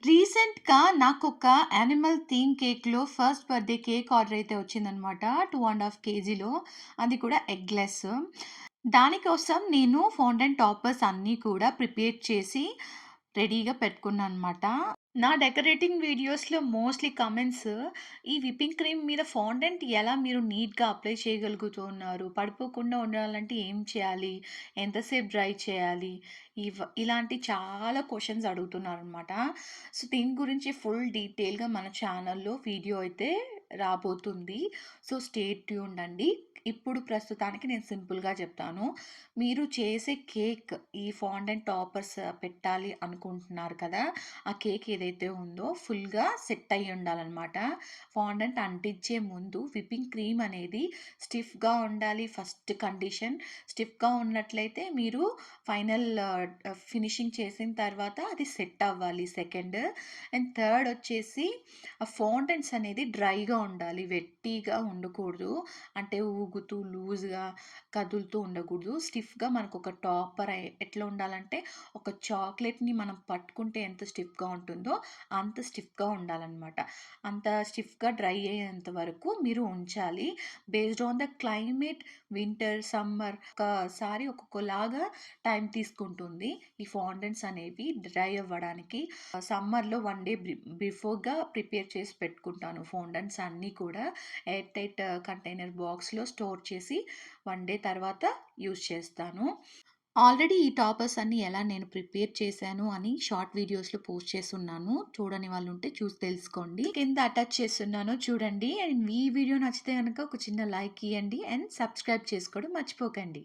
రీసెంట్‌గా నాకొక animal theme కేక్‌లో ఫస్ట్ బర్త్‌డే కేక్ ఆర్డర్ అయితే వచ్చిందనమాట. 2½ కేజీలో. అది కూడా ఎగ్‌లెస్. దానికోసం నేను ఫాండెంట్ టాపర్స్ అన్నీ కూడా ప్రిపేర్ చేసి రెడీగా పెట్టుకున్నాననమాట. నా డెకరేటింగ్ వీడియోస్‌లో మోస్ట్‌లీ కమెంట్స్ ఈ విప్పింగ్ క్రీమ్ మీద ఫాండెంట్ ఎలా మీరు నీట్‌గా అప్లై చేయగలుగుతున్నారు? పడిపోకుండా ఉండాలంటే ఏం చేయాలి? ఎంతసేపు డ్రై చేయాలి? ఇలాంటి చాలా క్వెషన్స్ అడుగుతున్నారనమాట. సో, దీని గురించి ఫుల్ డీటెయిల్‌గా మన ఛానల్‌లో వీడియో అయితే రాబోతుంది. సో, స్టే ట్యూన్డ్ అండి. ఇప్పుడు ప్రస్తుతానికి నేను సింపుల్‌గా చెప్తాను. మీరు చేసే కేక్ ఈ ఫాండెంట్ టాపర్స్ పెట్టాలి అనుకుంటున్నారు కదా! ఆ కేక్ ఏదైతే ఉందో ఫుల్‌గా సెట్ అయ్యి ఉండాలనమాట. ఫాండెంట్ అంటించే ముందు విప్పింగ్ క్రీమ్ అనేది స్టిఫ్‌గా ఉండాలి ఫస్ట్ కండిషన్. స్టిఫ్‌గా ఉన్నట్లయితే మీరు ఫైనల్ ఫినిషింగ్ చేసిన తర్వాత అది సెట్ అవ్వాలి సెకండ్. అండ్ థర్డ్ వచ్చేసి ఆ ఫాండెంట్స్ అనేది డ్రైగా ఉండాలి. వెట్టీగా ఉండకూడదు. అంటే ఊగుతూ లూజ్‌గా కదులుతూ ఉండకూడదు. స్టిఫ్‌గా మనకొక టాపర్ ఎట్లా ఉండాలంటే ఒక చాక్లెట్‌ని మనం పట్టుకుంటే ఎంత స్టిఫ్‌గా ఉంటుందో అంత స్టిఫ్‌గా ఉండాలనమాట. అంత స్టిఫ్‌గా డ్రై అయ్యేంత వరకు మీరు ఉంచాలి. Based on the climate winter, summer ఒక్కసారి ఒక్కొక్కలాగా టైం తీసుకుంటుంది. ఈ ఫాండెంట్స్ అనేవి డ్రై అవ్వడానికి. సమ్మర్‌లో 1 డే బిఫోర్‌గా ప్రిపేర్ చేసి పెట్టుకుంటాను ఫాండెంట్స్ అన్నీ కూడా. ఎయిర్ టైట్ కంటైనర్ బాక్స్‌లో స్టోర్ చేసి 1 డే తర్వాత యూజ్ చేస్తాను. ఆల్రెడీ ఈ టాపర్స్ అన్నీ ఎలా నేను ప్రిపేర్ చేశాను అని షార్ట్ వీడియోస్‌లో పోస్ట్ చేసున్నాను. చూడని వాళ్ళుంటే చూసి తెలుసుకోండి. కింద అటాచ్ చేసున్నాను చూడండి. అండ్ ఈ వీడియో నచ్చితే గనక ఒక చిన్న లైక్ ఇయ్యండి అండ్ సబ్స్క్రైబ్ చేసుకోవడం మర్చిపోకండి.